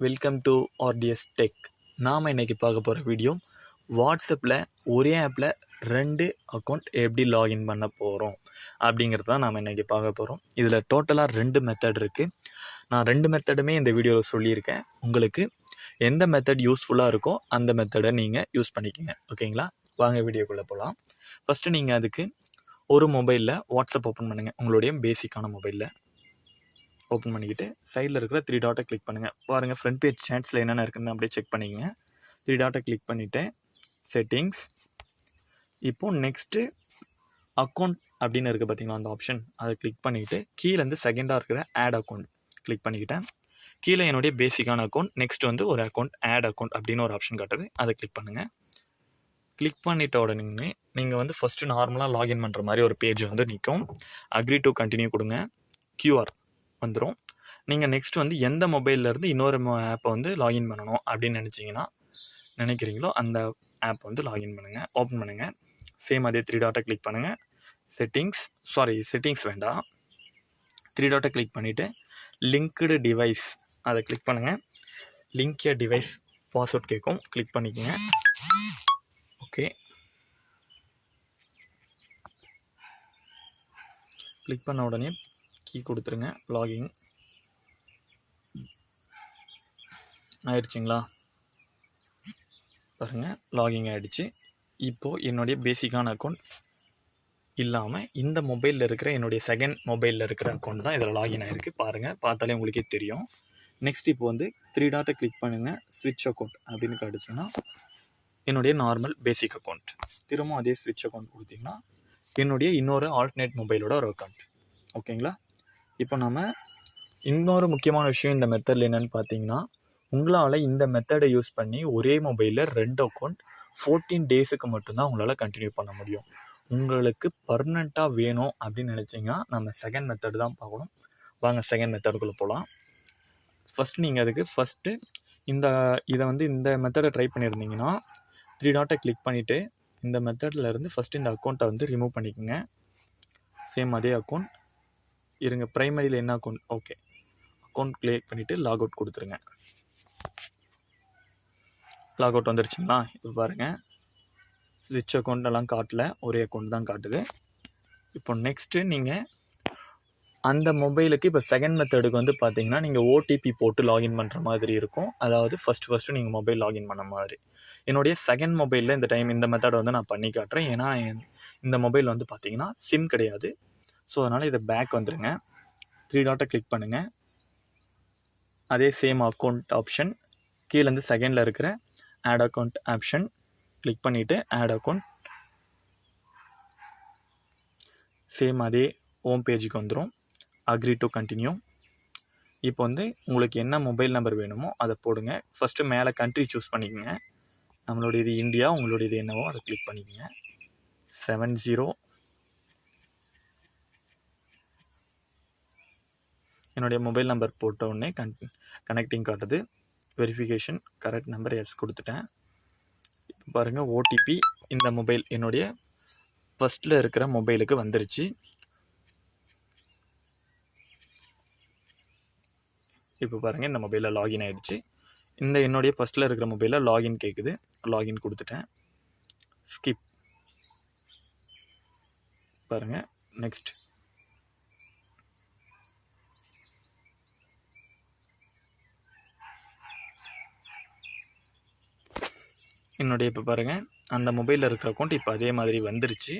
Welcome to RTS tech. நாம் இன்றைக்கி பார்க்க போகிற வீடியோ வாட்ஸ்அப்பில் ஒரே ஆப்பில் 2 அக்கௌண்ட் எப்படி லாகின் பண்ண போகிறோம் அப்படிங்கிறது தான் நாம் இன்றைக்கி பார்க்க போகிறோம். இதில் டோட்டலாக 2 மெத்தட் இருக்குது. நான் 2 மெத்தடுமே இந்த வீடியோவில் சொல்லியிருக்கேன். உங்களுக்கு எந்த மெத்தட் யூஸ்ஃபுல்லாக இருக்கோ அந்த மெத்தடை நீங்கள் யூஸ் பண்ணிக்கோங்க. ஓகேங்களா? வாங்க வீடியோக்குள்ளே போகலாம். ஃபஸ்ட்டு நீங்கள் அதுக்கு ஒரு மொபைலில் வாட்ஸ்அப் ஓப்பன் பண்ணுங்கள். உங்களுடைய பேசிக்கான மொபைலில் ஓப்பன் பண்ணிக்கிட்டு சைடில் இருக்கிற 3 டாட்டை கிளிக் பண்ணுங்கள். பாருங்கள் ஃப்ரண்ட் பேஜ் சேட்ஸில் என்னென்ன இருக்குதுன்னு அப்படியே செக் பண்ணிக்கங்க. 3 டாட்டை கிளிக் பண்ணிவிட்டு செட்டிங்ஸ், இப்போது நெக்ஸ்ட்டு அக்கௌண்ட் அப்படின்னு இருக்குது பார்த்தீங்களா, அந்த ஆப்ஷன் அதை கிளிக் பண்ணிவிட்டு கீழேருந்து செகண்டாக இருக்கிற ஆட் அக்கௌண்ட் கிளிக் பண்ணிக்கிட்டேன். கீழே என்னுடைய பேசிக்கான அக்கௌண்ட், நெக்ஸ்ட் வந்து ஒரு அக்கௌண்ட் ஆட் அக்கௌண்ட் அப்படின்னு ஒரு ஆப்ஷன் காட்டுது, அதை கிளிக் பண்ணுங்கள். கிளிக் பண்ணிட்ட உடனே நீங்கள் வந்து ஃபஸ்ட்டு நார்மலாக லாகின் பண்ணுற மாதிரி ஒரு பேஜ் வந்து நிற்கும். அக்ரி டு கண்டினியூ கொடுங்க. கியூஆர் வந்துடும். நீங்கள் நெக்ஸ்ட் வந்து எந்த மொபைல்லேருந்து இன்னொரு ஆப்பை வந்து லாகின் பண்ணணும் அப்படின்னு நினைக்கிறீங்களோ அந்த ஆப் வந்து லாகின் பண்ணுங்கள். ஓப்பன் பண்ணுங்கள். சேம் அதே 3 டாட்டை கிளிக் பண்ணுங்கள். செட்டிங்ஸ் வேண்டாம். 3 டாட்டை கிளிக் பண்ணிவிட்டு லிங்க்டு டிவைஸ் அதை கிளிக் பண்ணுங்கள். லிங்க் ஏ டிவைஸ் பாஸ்வேர்ட் கேட்கும், கிளிக் பண்ணிக்கோங்க. ஓகே, கிளிக் பண்ண உடனே கீ கொடுத்துருங்க. லாகின் ஆயிடுச்சிங்களா? பாருங்கள், லாகின் ஆகிடுச்சு. இப்போது என்னுடைய பேசிக்கான அக்கௌண்ட் இல்லாமல் இந்த மொபைலில் இருக்கிற என்னுடைய செகண்ட் மொபைலில் இருக்கிற அக்கௌண்ட் தான் இதில் லாகின் ஆகிருக்கு. பாருங்கள், பார்த்தாலே உங்களுக்கே தெரியும். நெக்ஸ்ட் இப்போ வந்து 3 டாட்டை கிளிக் பண்ணுங்கள். ஸ்விட்ச் அக்கௌண்ட் அப்படின்னு காட்டுச்சுன்னா என்னுடைய நார்மல் பேசிக் அக்கௌண்ட். திரும்ப அதே ஸ்விட்ச் அக்கௌண்ட் கொடுத்தீங்கன்னா என்னுடைய இன்னொரு ஆல்டர்னேட் மொபைலோட ஒரு அக்கௌண்ட். ஓகேங்களா? இப்போ நம்ம இன்னொரு முக்கியமான விஷயம் இந்த மெத்தடில் என்னென்னு பார்த்தீங்கன்னா, உங்களால் இந்த மெத்தடை யூஸ் பண்ணி ஒரே மொபைலில் 2 அக்கௌண்ட் 14 டேஸுக்கு மட்டும்தான் உங்களால் கண்டினியூ பண்ண முடியும். உங்களுக்கு பர்மனெண்ட்டாக வேணும் அப்படின்னு நினச்சிங்கன்னா நம்ம செகண்ட் மெத்தடு தான் பார்க்கணும். வாங்க செகண்ட் மெத்தடுக்குள்ளே போகலாம். நீங்கள் அதுக்கு இந்த மெத்தடை ட்ரை பண்ணியிருந்தீங்கன்னா 3 டாட்டை கிளிக் பண்ணிவிட்டு இந்த மெத்தடில் இருந்து ஃபஸ்ட்டு இந்த அக்கௌண்ட்டை வந்து ரிமூவ் பண்ணிக்கோங்க. சேம் அதே அக்கௌண்ட் இருங்க. ப்ரைமரியில் என்ன அக்கௌண்ட்? ஓகே, அக்கௌண்ட் கிளிக் பண்ணிவிட்டு லாக் அவுட் கொடுத்துருங்க. லாக் அவுட் வந்துருச்சுங்களா? இப்போ பாருங்கள், ஸ்விட்ச் அக்கௌண்ட் எல்லாம் காட்டல, ஒரே அக்கௌண்ட் தான் காட்டுது. இப்போ நெக்ஸ்ட்டு நீங்கள் அந்த மொபைலுக்கு இப்போ செகண்ட் மெத்தடுக்கு வந்து பார்த்தீங்கன்னா நீங்கள் ஓடிபி போட்டு லாகின் பண்ணுற மாதிரி இருக்கும். அதாவது ஃபஸ்ட்டு நீங்கள் மொபைல் லாகின் பண்ண மாதிரி. என்னுடைய செகண்ட் மொபைலில் இந்த மெத்தடை வந்து நான் பண்ணி காட்டுறேன். ஏன்னா இந்த மொபைல் வந்து பார்த்தீங்கன்னா சிம் கிடையாது. ஸோ அதனால் இதை பேக் வந்துடுங்க. 3 டாட்டை கிளிக் பண்ணுங்கள். அதே சேம் அக்கௌண்ட் ஆப்ஷன் கீழேருந்து செகண்டில் இருக்கிற ஆட் அக்கௌண்ட் ஆப்ஷன் கிளிக் பண்ணிவிட்டு ஆட் அக்கௌண்ட், சேம் அதே ஹோம் பேஜுக்கு வந்துடும். Agree to continue. இப்போ வந்து உங்களுக்கு என்ன மொபைல் நம்பர் வேணுமோ அதை போடுங்க. ஃபஸ்ட்டு மேலே கண்ட்ரி சூஸ் பண்ணிக்கோங்க. நம்மளுடைய இது இந்தியா, உங்களுடைய இது என்னவோ அதை கிளிக் பண்ணிக்கோங்க. 70 என்னுடைய மொபைல் நம்பர் போட்ட உடனே கனெக்டிங் காட்டுது. வெரிஃபிகேஷன் கரெக்ட் நம்பர் எஸ் கொடுத்துட்டேன். இப்போ பாருங்கள், ஓடிபி இந்த மொபைல் என்னுடைய ஃபஸ்ட்டில் இருக்கிற மொபைலுக்கு வந்துருச்சு. இப்போ பாருங்கள், இந்த மொபைலில் லாகின் ஆகிடுச்சு. என்னுடைய ஃபஸ்ட்டில் இருக்கிற மொபைலில் லாகின் கேட்குது. லாகின் கொடுத்துட்டேன். ஸ்கிப். பாருங்கள், நெக்ஸ்ட். இப்போ பாருங்கள், அந்த மொபைலில் இருக்கிற அக்கௌண்ட் இப்போ அதே மாதிரி வந்துருச்சு.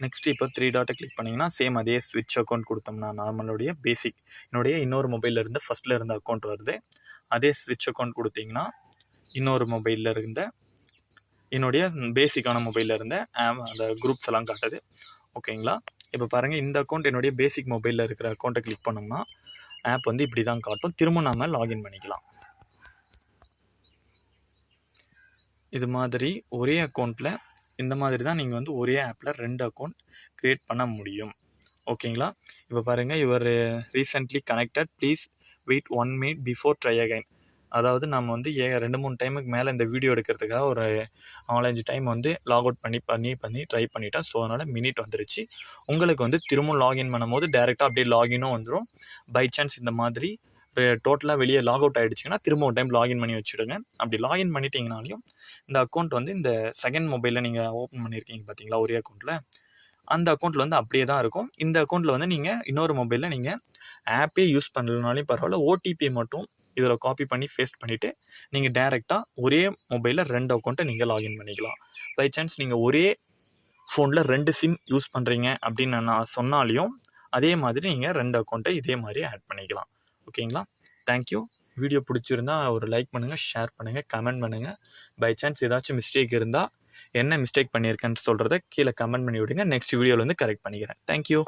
நெக்ஸ்ட்டு இப்போ 3 டாட்டை கிளிக் பண்ணிங்கன்னா சேம் அதே ஸ்விட்ச் அக்கௌண்ட் கொடுத்தோம்னா நார்மலுடைய பேசிக் என்னுடைய இன்னொரு மொபைலில் இருந்து ஃபஸ்ட்டில் இருந்த அக்கௌண்ட் வருது. அதே ஸ்விட்ச் அக்கௌண்ட் கொடுத்தீங்கன்னா இன்னொரு மொபைலில் இருந்த என்னுடைய பேசிக்கான மொபைலில் இருந்த அந்த குரூப்ஸ் எல்லாம் காட்டுது. ஓகேங்களா? இப்போ பாருங்கள், இந்த அக்கௌண்ட் என்னுடைய பேசிக் மொபைலில் இருக்கிற அக்கௌண்ட்டை கிளிக் பண்ணோம்னா ஆப் வந்து இப்படி தான் காட்டும். திரும்ப நம்ம லாகின் பண்ணிக்கலாம். இது மாதிரி ஒரே அக்கௌண்ட்டில் இந்த மாதிரி தான் நீங்கள் வந்து ஒரே ஆப்பில் 2 அக்கௌண்ட் க்ரியேட் பண்ண முடியும். ஓகேங்களா? இப்போ பாருங்கள், your recently connected, please wait 1 minute before try again. அதாவது நம்ம வந்து 2-3 டைமுக்கு மேலே இந்த வீடியோ எடுக்கிறதுக்காக ஒரு 4-5 டைம் வந்து லாக் அவுட் பண்ணி ட்ரை பண்ணிட்டேன். ஸோ அதனால் மினிட் வந்துருச்சு. உங்களுக்கு வந்து திரும்ப லாகின் பண்ணும்போது டேரெக்டாக அப்படியே லாகினும் வந்துடும். பை சான்ஸ் இந்த மாதிரி இப்போ டோட்டலாக வெளியே லாக் அவுட் ஆகிடுச்சிங்கன்னா திரும்ப ஒரு டைம் லாகின் பண்ணி வச்சுடுங்க. அப்படி லாகின் பண்ணிட்டீங்கனாலையும் இந்த அக்கௌண்ட் வந்து இந்த செகண்ட் மொபைலில் நீங்கள் ஓப்பன் பண்ணியிருக்கீங்க பார்த்தீங்களா ஒரே அக்கௌண்ட்டில், அந்த அக்கௌண்ட்டில் வந்து அப்படியே தான் இருக்கும். இந்த அக்கௌண்ட்டில் வந்து நீங்கள் இன்னொரு மொபைலில் நீங்கள் ஆப்பே யூஸ் பண்ணலனாலையும் பரவாயில்ல, ஓடிபி மட்டும் இதில் காப்பி பண்ணி பேஸ்ட் பண்ணிவிட்டு நீங்கள் டேரெக்டாக ஒரே மொபைலில் 2 அக்கௌண்ட்டை நீங்கள் லாகின் பண்ணிக்கலாம். பை சான்ஸ் நீங்கள் ஒரே ஃபோனில் 2 சிம் யூஸ் பண்ணுறீங்க அப்படின்னு நான் சொன்னாலையும் அதே மாதிரி நீங்கள் 2 அக்கௌண்ட்டை இதே மாதிரி ஆட் பண்ணிக்கலாம். ஓகேங்களா? தேங்க்யூ. வீடியோ பிடிச்சிருந்தா ஒரு லைக் பண்ணுங்கள், ஷேர் பண்ணுங்கள், கமெண்ட் பண்ணுங்கள். பை சான்ஸ் ஏதாச்சும் மிஸ்டேக் இருந்தால் என்ன மிஸ்டேக் பண்ணியிருக்கேன்னு சொல்கிறத கீழே கமெண்ட் பண்ணி விடுங்க. நெக்ஸ்ட் வீடியோவில் வந்து கரெக்ட் பண்ணிக்கிறேன். தேங்க்யூ.